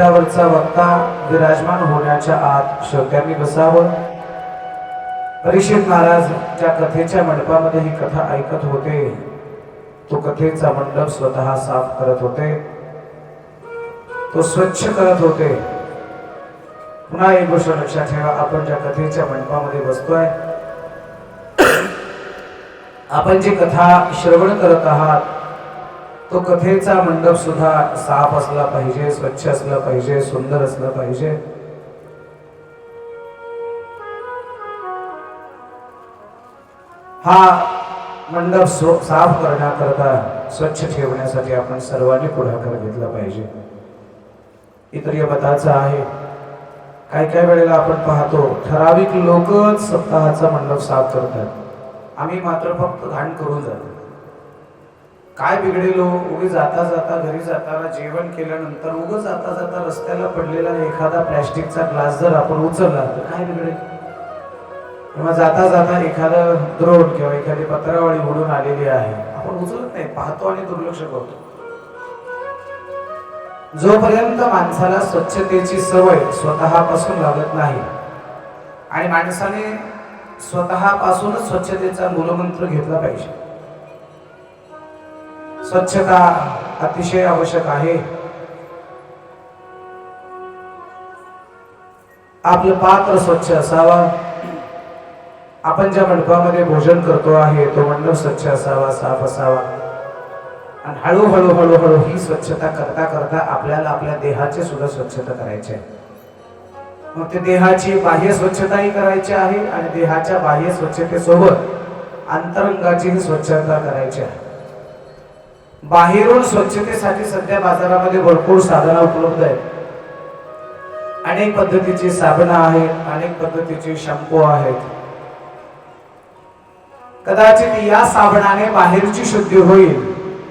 वरचा वक्ता विराजमान होण्याच्या आत श्रोत्यांनी बसावं. परीक्षित महाराज ज्या कथेच्या मंडपामध्ये ही कथा ऐकत होते, तो कथेचा मंडप स्वतः साफ करत होते, तो स्वच्छ करत होते. पुन्हा एक गोष्ट लक्षात ठेवा, आपण ज्या कथेच्या मंडपामध्ये बसतोय, आपण जी कथा श्रवण करत आहात, तो कथेचा मंडप सुद्धा साफ असला पाहिजे, स्वच्छ असला पाहिजे, सुंदर असला पाहिजे. हा मंडप साफ करण्याकरता, स्वच्छ ठेवण्यासाठी आपण सर्वांनी पुढाकार घेतला पाहिजे. इतर या मताचा आहे. काही वेळेला आपण पाहतो, ठराविक लोकच स्वतःचा मंडप साफ करतात, आम्ही मात्र फक्त घाण करून जातो. काय बिघडेलो, उगी जाता जाता घरी जाताना जेवण केल्यानंतर उगं जाता जाता रस्त्याला पडलेला एखादा प्लॅस्टिकचा ग्लास जर आपण उचलला तर काय बिघडेल? किंवा जाता जाता एखादा द्रोण किंवा एखादी पत्रावळी उडून आलेली आहे, आपण उचलत नाही, पाहतो आणि दुर्लक्ष करतो. जोपर्यंत माणसाला स्वच्छतेची सवय स्वतःपासून लागत नाही आणि माणसाने स्वतःपासूनच स्वच्छतेचा मूलमंत्र घेतला पाहिजे. स्वच्छता अतिशय आवश्यक आहे. आपलं पात्र स्वच्छ असावा. आपण ज्या मंडपामध्ये भोजन करतो आहे, तो मंडप स्वच्छ असावा, साफ असावा. आणि हळूहळू हळूहळू ही स्वच्छता करता करता आपल्याला आपल्या देहाची सुद्धा स्वच्छता करायची आहे. मग ते देहाची बाह्य स्वच्छताही करायची आहे आणि देहाच्या बाह्य स्वच्छतेसोबत अंतरंगाचीही स्वच्छता करायची आहे. बाहेरून स्वच्छतेसाठी सध्या बाजारामध्ये भरपूर साधनं उपलब्ध आहेत. अनेक पद्धतीची साबणं आहेत, अनेक पद्धतीचे शॅम्पू आहेत. कदाचित या साबणाने बाहेरची शुद्धी होईल,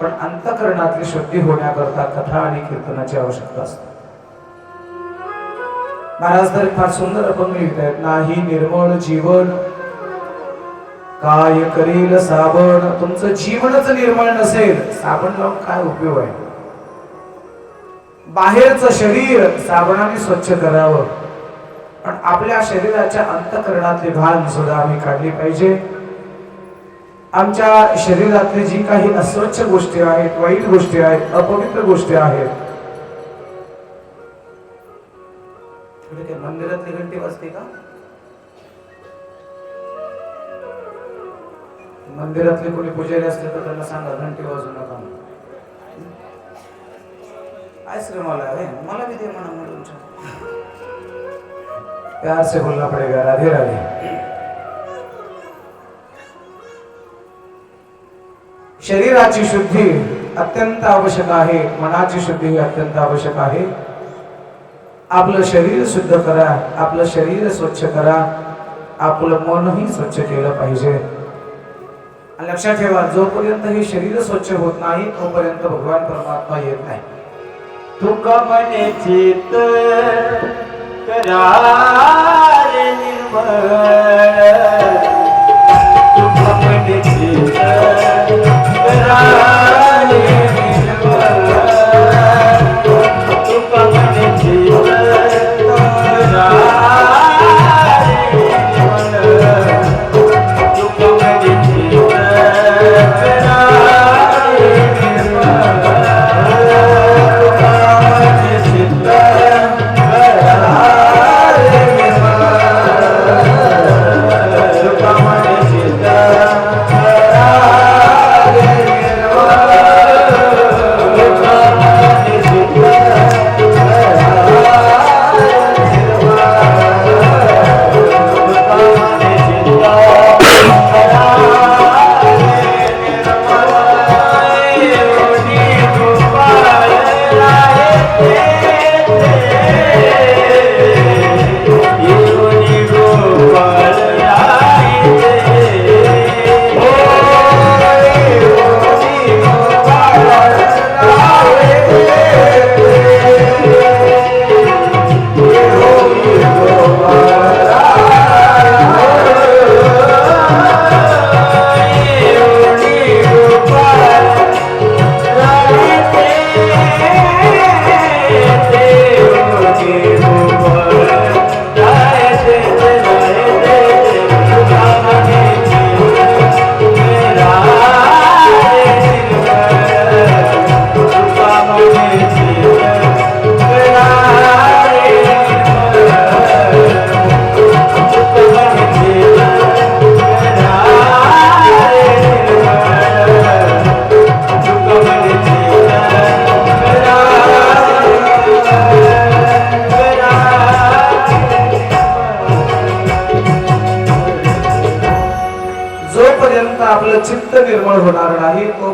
पण अंतःकरणातली शुद्धी होण्याकरता कथा आणि कीर्तनाची आवश्यकता असते. महाराज तर फार सुंदर अभंग लिहित आहेत. नाही निर्मळ जीवन काय करील साबण. तुमचं जीवनच निर्मळ नसेल, साबण लावून काय उपयोग आहे? बाहेरचं शरीर साबणाने स्वच्छ करावं, पण आपल्या शरीराच्या अंतःकरणातली घाण सुद्धा आम्ही काढली पाहिजे. आमच्या शरीरातली जी काही अस्वच्छ गोष्टी आहेत, वाईट गोष्टी आहेत, अपवित्र गोष्टी आहेत. मंदिरातली घंटी वाजते का? मंदिरातले कोणी पुजारी असले तर त्यांना सांगा घंटी वाजू नका. आईस्क्रीम आला आहे, मला भी दे म्हणा म्हणून. प्यार से बोलना पड़ेगा. राधे राधे. शरीराची शुद्धी अत्यंत आवश्यक आहे, मनाची शुद्धी अत्यंत आवश्यक आहे. आपलं शरीर शुद्ध करा, आपलं शरीर स्वच्छ करा, आपलं मनही स्वच्छ केलं पाहिजे. लक्षात ठेवा, जोपर्यंत हे शरीर स्वच्छ होत नाही, तोपर्यंत भगवान परमात्मा येत नाही. तुका मने चित करारे निर्मळ, तुका मने चित करारे निर्मळ, तुका मने चित करारे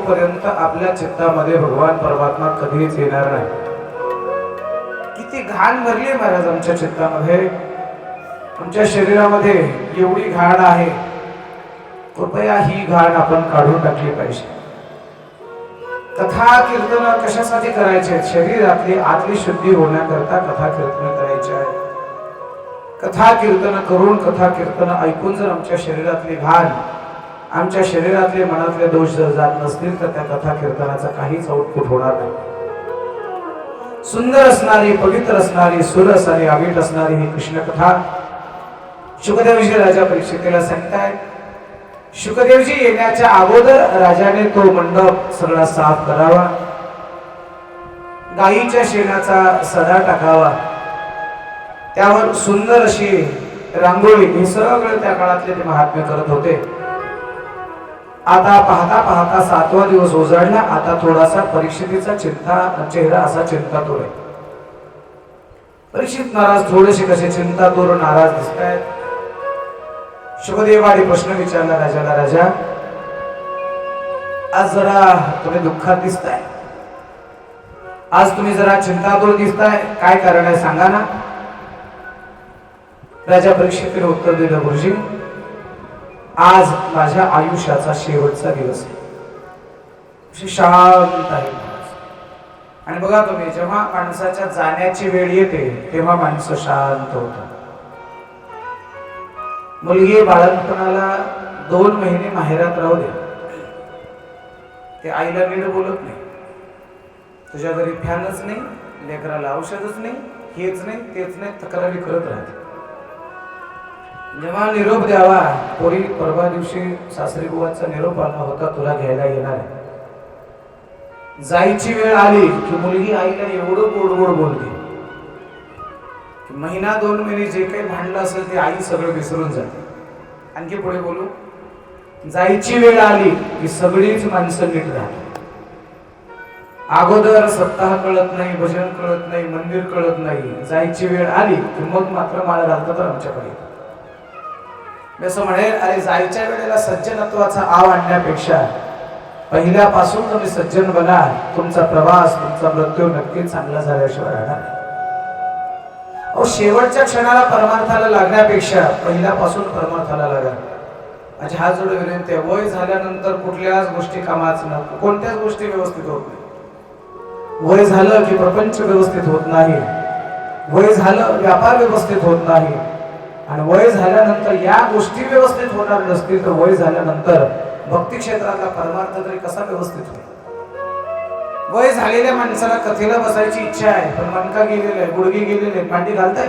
तोपर्यंत आपल्या चित्तामध्ये भगवान परमात्मा कधीच येणार नाही. किती घाण भरली महाराज आमच्या चित्तामध्ये, आमच्या शरीरामध्ये एवढी घाण आहे. कृपया ही घाण आपण काढून टाकली पाहिजे. कथा कीर्तन कशासाठी करायचे? शरीरातली आतली शुद्धी होण्याकरता कथा कीर्तन करायचे आहे. कथा कीर्तन करून, कथा कीर्तन ऐकून जर आमच्या शरीरातली घाण, आमच्या शरीरातले मनातले दोष जर जात नसतील तर त्या कथा कीर्तनाचा काहीच आउटपुट होणार नाही. सुंदर असणारी, पवित्र असणारी, सुरस आणि अवीट असणारी ही कृष्ण कथा शुकदेवजी राजा परीक्षितीला सांगतायत. शुकदेवजी येण्याच्या अगोदर राजाने तो मंडप सगळा साफ करावा, गायीच्या शेणाचा सडा टाकावा, त्यावर सुंदर अशी रांगोळी, हे सगळं त्या काळातले ते महात्मे करत होते. आता पाहता पाहता 7वा दिवस उजाडला. आता थोडासा परीक्षितीचा चेहरा असा चिंतातूर आहे. परीक्षित महाराज थोडेसे कसे चिंतातूर नाराज दिसत आहेत. शुभदेवाने प्रश्न विचारला राजाला, राजा आज जरा तुम्ही दुःखात दिसताय, आज तुम्ही जरा चिंतातूर दिसताय, काय कारण आहे सांगा ना. राजा परीक्षितीने उत्तर दिलं, गुरुजी आज माझ्या आयुष्याचा शेवटचा दिवस आहे. शांत आहे. आणि बघा तुम्ही, जेव्हा माणसाच्या जाण्याची वेळ येते तेव्हा माणसं शांत होतात. मुलगी बाळंतपणाला 2 महिने माहेरात राहू दे, ते आईला नीट बोलत नाही. तुझ्या घरी फॅनच नाही, लेकराला औषधच नाही, हेच नाही तेच नाही, तक्रारी करत राहते. जेव्हा निरोप द्यावा, पोरी परवा दिवशी सासरी बुवाचा निरोप आला होता, तुला घ्यायला येणार आहे. जायची वेळ आली की मुलगी आईला एवढं गोड गोड बोलते की महिना 2 महिने जे काही भांडलं असेल ते आई सगळं विसरून जाते. आणखी पुढे बोलू, जायची वेळ आली की सगळीच माणसं नीट राहतात. अगोदर सप्ताह कळत नाही, भजन कळत नाही, मंदिर कळत नाही. जायची वेळ आली की मग मात्र माळ घालतात आमच्याकडे. मी असं म्हणेल, अरे जायच्या वेळेला सज्जनत्वाचा आव आणण्यापेक्षा पहिल्यापासून तुम्ही सज्जन बना. तुमचा प्रवास, तुमचा मृत्यू नक्कीच चांगला झाल्याशिवाय राहणार नाही. अहो, शेवटच्या क्षणाला परमार्थाला लागण्यापेक्षा पहिल्यापासून परमार्थाला लागा. माझी हात जोडून विनंती आहे, वय झाल्यानंतर कुठल्याच गोष्टी कामाच न, कोणत्याच गोष्टी व्यवस्थित होत नाही. वय झालं की प्रपंच व्यवस्थित होत नाही, वय झालं व्यापार व्यवस्थित होत नाही, आणि वय झाल्यानंतर या गोष्टी व्यवस्थित होणार नसतील तर वय झाल्यानंतर भक्ती क्षेत्रातला परमार्थ तरी कसा व्यवस्थित होईल. वय झालेल्या माणसाला कथेला बसायची इच्छा आहे, पण मनका गेलेला आहे, गुडघे गेलेले, मांडी घालताय.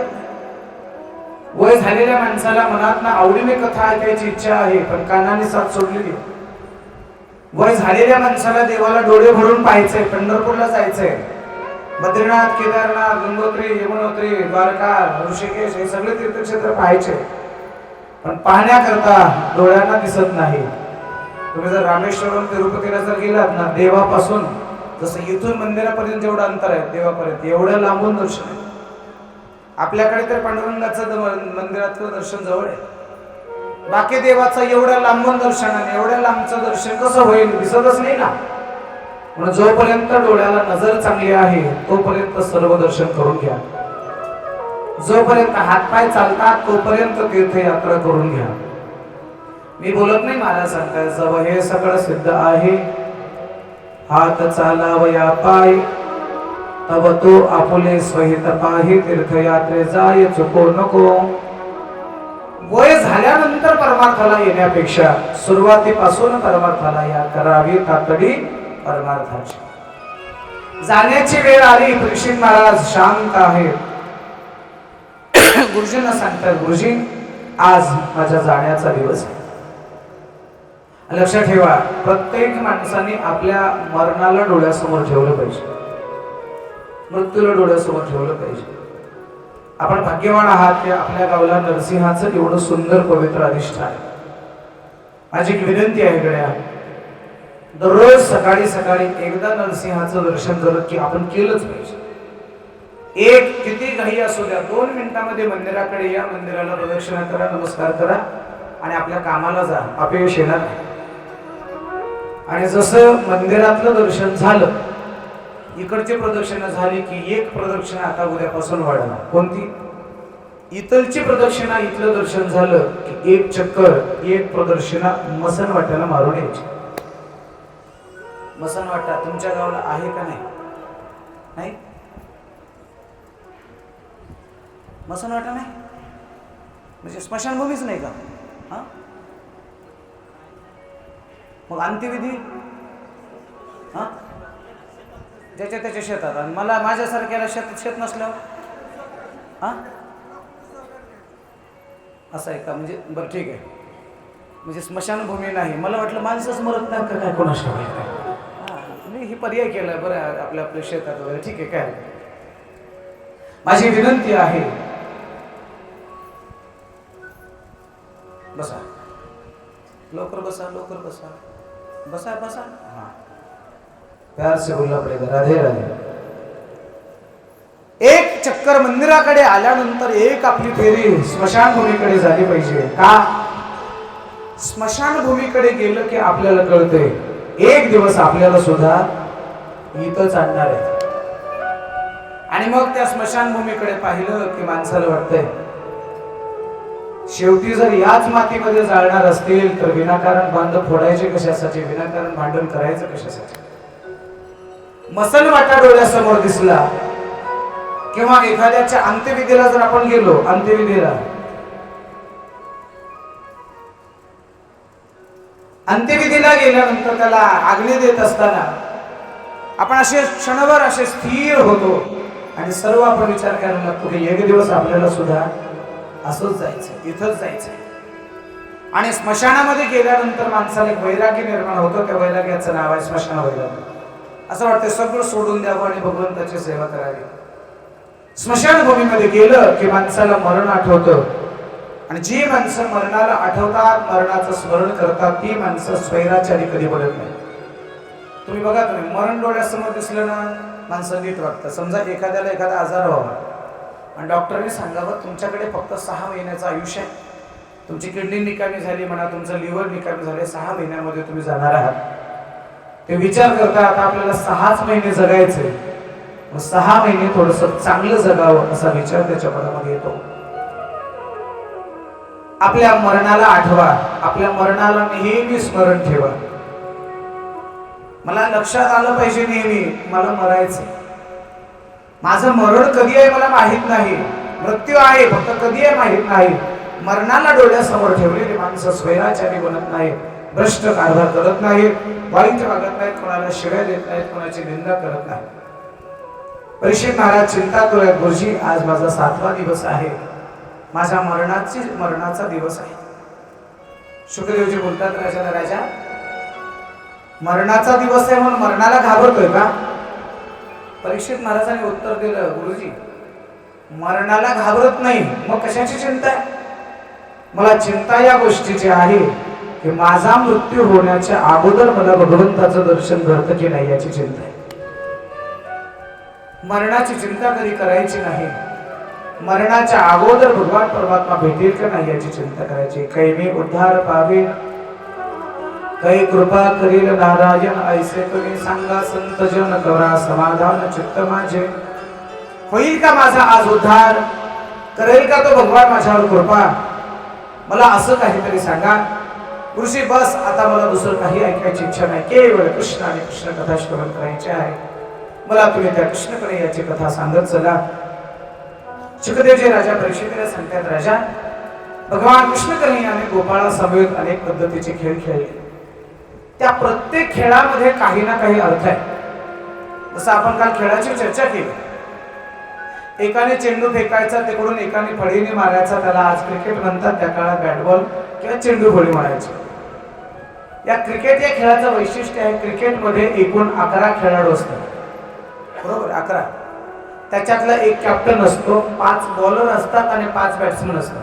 वय झालेल्या माणसाला मनातनं आवडीने कथा ऐकायची इच्छा आहे, पण कानाने साथ सोडलेली. वय झालेल्या माणसाला देवाला डोळे भरून पाहायचंय, पंढरपूरला जायचंय, बद्रीनाथ, केदारनाथ, गंगोत्री, यमुनोत्री, द्वारका, ऋषिकेश हे सगळे तीर्थक्षेत्र पाहायचे, पण पाहण्याकरता डोळ्यांना दिसत नाही. तुम्ही जर रामेश्वरम तिरुपतीला जर गेलात ना, देवापासून जसं इथून मंदिरापर्यंत जेवढं अंतर आहे देवापर्यंत एवढं लांबून दर्शन आहे. आपल्याकडे तर पांडुरंगाचं मंदिरातलं दर्शन जवळ आहे, बाकी देवाचं एवढ्या लांबून दर्शन, आणि एवढ्या लांबचं दर्शन कसं होईल, दिसतच नाही ना. म्हणून जोपर्यंत डोळ्याला नजर चांगली आहे तोपर्यंत सर्व दर्शन करून घ्या. जोपर्यंत हातपाय चालतात तोपर्यंत तीर्थयात्रा करून घ्या. मी बोलत नाही, महाराज सांगताय, जव हे सगळं सिद्ध आहे, हात चालावया पाय, तव तो आपुले स्वहित पाही, तीर्थयात्रे जाय चुको नको. वय झाल्यानंतर परमार्थाला येण्यापेक्षा सुरुवातीपासून परमार्थाला या करावी तातडी परमार्थाची. जाण्याची वेळ आली, परीक्षित महाराज शांत आहेत. गुरुजींना सांगतात, गुरुजी आज माझ्या जाण्याचा दिवस आहे. लक्षात ठेवा, प्रत्येक माणसाने आपल्या मरणाला डोळ्यासमोर ठेवलं पाहिजे, मृत्यूला डोळ्यासमोर ठेवलं पाहिजे. आपण भाग्यवान आहात की आपल्या गावाला नरसिंहाचं एवढं सुंदर पवित्र अधिष्ठान आहे. माझी एक विनंती आहे गड्या, दररोज सकाळी सकाळी एकदा नरसिंहाचं दर्शन करत की आपण केलंच पाहिजे. एक किती घाई असू द्या, 2 मिनिटांमध्ये मंदिराकडे या, मंदिराला प्रदक्षिणा करा, नमस्कार करा आणि आपल्या कामाला जा. अपयश येणार नाही. आणि जसं मंदिरातलं दर्शन झालं, इकडची प्रदक्षिणा झाली की एक प्रदक्षिणा आता उद्यापासून वाढणार. कोणती? इथलची प्रदक्षिणा, इथलं दर्शन झालं की एक चक्कर, एक प्रदक्षिणा मसन वाट्याला मारून यायची. मसन वाटा तुमच्या गावाला आहे का नाही? नाही, मसन वाटा नाही म्हणजे स्मशानभूमीच नाही का? हा, मग अंत्यविधी हा ज्याच्या त्याच्या शेतात. आणि मला माझ्यासारख्याला शेत नसल्यावर हा असं आहे का? म्हणजे बरं ठीक आहे, म्हणजे स्मशानभूमी नाही. मला वाटलं माणसंच मरत नाही का काय कोणाशी. मी ही पर्याय केला बरं, आपल्या आपल्या शेतात वगैरे. ठीक आहे, काय माझी विनंती आहे, बसा लवकर, बसा लवकर, बसा बसा बसा. हाँ, प्यार से बोलना पड़ेगा. राधे राधे. एक चक्कर मंदिराकडे आल्यानंतर एक आपली फेरी स्मशानभूमीकडे झाली पाहिजे. का? स्मशानभूमीकडे गेलं की आपल्याला कळतंय एक दिवस आपल्याला सुद्धा इथंच आणणार आहे. आणि मग त्या स्मशानभूमीकडे पाहिलं की माणसाला वाटतंय शेवटी जर याच मातीमध्ये जाळणार असतील तर विनाकारण बांध फोडायचे कशासाठी, विनाकारण भांडण करायचं कशासाठी. मसन वाटा डोळ्यासमोर दिसला किंवा एखाद्याच्या अंत्यविधीला जर आपण गेलो, अंत्यविधीला गेल्यानंतर त्याला आग्ने देत असताना आपण असे क्षणभर असे स्थिर होतो आणि सर्व आपण विचार करायला लागतो की एक दिवस आपल्याला सुद्धा असंच जायचं, इथंच जायचं. आणि स्मशानामध्ये गेल्यानंतर माणसाला एक वैराग्य निर्माण होतं. त्या वैराग्याचं नाव आहे स्मशान वैराग्य. असं वाटतं सगळं सोडून द्यावं आणि भगवंताची सेवा करावी. स्मशानभूमीमध्ये गेलं की माणसाला मरण आठवतं. आणि जी माणसं मरणाला आठवतात, मरणाचं स्मरण करतात, ती माणसं स्वैराचारी कधी बोलत नाही. तुम्ही बघा, तुम्ही मरण डोळ्यासमोर दिसलं ना, माणसं नीट वाटतं. समजा एखाद्याला एखादा आजार व्हावा आणि डॉक्टरने सांगावं तुमच्याकडे फक्त 6 महिन्याचं आयुष्य आहे, तुमची किडनी निकामी झाली म्हणा, तुमचं लिव्हर निकामी झाले, 6 महिन्यामध्ये तुम्ही जाणार आहात. ते विचार करता आता आपल्याला 6च महिने जगायचे, मग 6 महिने थोडंसं चांगलं जगावं असा विचार त्याच्या मनामध्ये येतो. आपल्या मरणाला आठवा, आपल्या मरणाला नेहमी स्मरण ठेवा. मला लक्षात आलं पाहिजे नेहमी मला मरायचं. माझं मरण कधी आहे मला माहित नाही, मृत्यू आहे फक्त कधी आहे माहित नाही. मरणाला डोळ्यासमोर ठेवलेली माणसं स्वैराचारी बनत नाही, भ्रष्ट कारभार करत नाही, वाईट वागत नाहीत, कोणाला शिव्या देत नाहीत, कोणाची निंदा करत नाही. परीक्षित महाराज चिंता करूयात, गुरुजी आज माझा 7वा दिवस आहे, माझ्या मरणाचा दिवस आहे. शुक्रदेवजी बोलतात, राजा मरणाचा दिवस आहे म्हणून मरणाला घाबरतोय का? परीक्षित महाराजांनी उत्तर दिलं, गुरुजी मरणाला घाबरत नाही, मग कशाची चिंता आहे? मला चिंता या गोष्टीची आहे की माझा मृत्यू होण्याच्या अगोदर मला भगवंताचं दर्शन घडतं की नाही याची चिंता आहे. मरणाची चिंता कधी करायची नाही, मरणाच्या अगोदर भगवान परमात्मा भेटेल का नाही याची चिंता करायची. काही मी उद्धार पावे, काही कृपा करील नारायण, ऐसे तुम्ही सांगा संत जन, करा समाधान चित्त माझे. होईल का माझा आज उद्धार? करेल का तो भगवान माझ्यावर कृपा? मला असं काहीतरी सांगा. ऋषी बस आता मला दुसरं काही ऐकायची इच्छा नाही, केवळ कृष्ण आणि कृष्ण कथा श्रवण करायची आहे. मला तुम्ही त्या कृष्णकडे याची कथा सांगत चला. शुकदेवजी राजा परीक्षितीला सांगतात, राजा भगवान कृष्ण कन्हैयाने गोपाळा समेत अनेक पद्धतीचे खेळ खेळले. त्या प्रत्येक खेळामध्ये काही ना काही अर्थ आहे. जसं आपण काल खेळाची चर्चा केली, एकाने चेंडू फेकायचा, तिकडून एकाने फळीने मारायचा, त्याला आज क्रिकेट म्हणतात, त्या काळात बॅट बॉल किंवा चेंडू फळी मारायची. या क्रिकेट या खेळाचं वैशिष्ट्य आहे, क्रिकेटमध्ये एकूण 11 खेळाडू असतात, बरोबर 11. त्याच्यातला एक कॅप्टन असतो, 5 बॉलर असतात आणि 5 बॅट्समन असतात.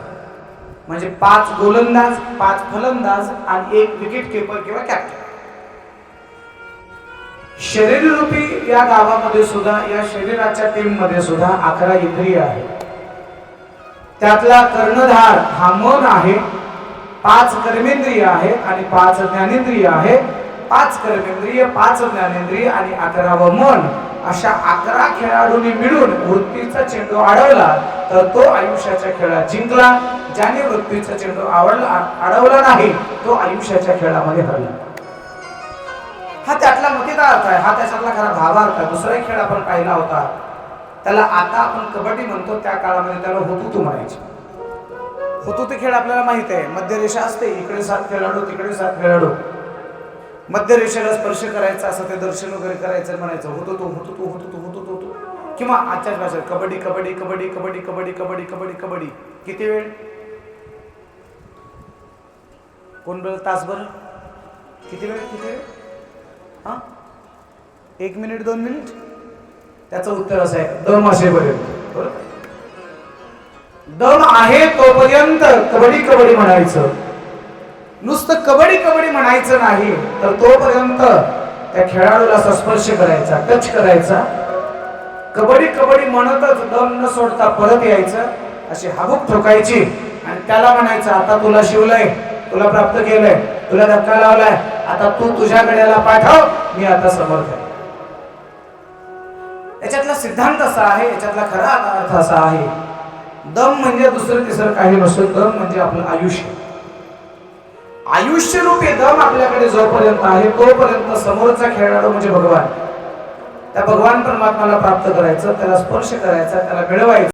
म्हणजे 5 गोलंदाज, 5 फलंदाज आणि 1 विकेट किपर किंवा कॅप्टन. शरीररूपी या गावामध्ये सुद्धा, या शरीराच्या टीम मध्ये सुद्धा 11 इंद्रिय आहेत. त्यातला कर्णधार हा मन आहे, 5 कर्मेंद्रिय आहेत आणि 5 ज्ञानेंद्रिय आहे, 5 कर्मेंद्रिय, 5 ज्ञानेंद्रिय आणि 11वं मन, अशा 11 खेळाडूंनी मिळून वृत्तीचा चेंडू अडवला तर तो आयुष्याच्या खेळात जिंकला. ज्याने वृत्तीचा चेंडू अडवला नाही तो आयुष्याच्या खेळामध्ये हरला. हा त्यातला मतीचा अर्थ आहे, हा त्याच्यातला खरा भावार्थ आहे. दुसरा एक खेळ आपण पाहिला होता, त्याला आता आपण कबड्डी म्हणतो, त्या काळामध्ये त्याला हुतुतू म्हणायचे. हुतुतू खेळ आपल्याला माहित आहे, मध्य रेषा असते, इकडे 7 खेळाडू तिकडे 7 खेळाडू, मध्य रेषेला स्पर्श करायचा असं ते दर्शन वगैरे करायचं, म्हणायचं हुतुतू हुतुतू हुतुतू हुतुतू. किंवा आजच्याच भाषेत कबड्डी कबड्डी कबड्डी कबड्डी कबड्डी कबड्डी कबड्डी कबड्डी. किती वेळ? कोण बोल? तासभर? किती वेळ? किती वेळ? हा, 1 मिनिट 2 मिनिट? त्याचं उत्तर असं आहे, दम असेपर्यंत. बरोबर, दम आहे तोपर्यंत कबड्डी कबड्डी म्हणायचं. नुसतं कबड्डी कबड्डी म्हणायचं नाही तर तोपर्यंत त्या खेळाडूला असा स्पर्श करायचा, टच करायचा. कबड्डी कबड्डी म्हणतच दम न सोडता परत यायचं, अशी हाबूक ठोकायची आणि त्याला म्हणायचं, आता तुला शिवलंय, तुला प्राप्त केलंय, तुला धक्का लावलाय, आता तू तुझ्या गड्याला पाठव, मी आता समर्थ आहे. याच्यातला सिद्धांत असा आहे, याच्यातला खरा अर्थ असा आहे, दम म्हणजे दुसरं तिसरं काही नसतं, दम म्हणजे आपलं आयुष्य. आयुष्य रूपी दम आपल्याकडे जोपर्यंत आहे तोपर्यंत समोरचा खेळाडू म्हणजे भगवान, त्या भगवान परमात्म्याला प्राप्त करायचं, त्याला स्पर्श करायचा, त्याला मिळवायचं.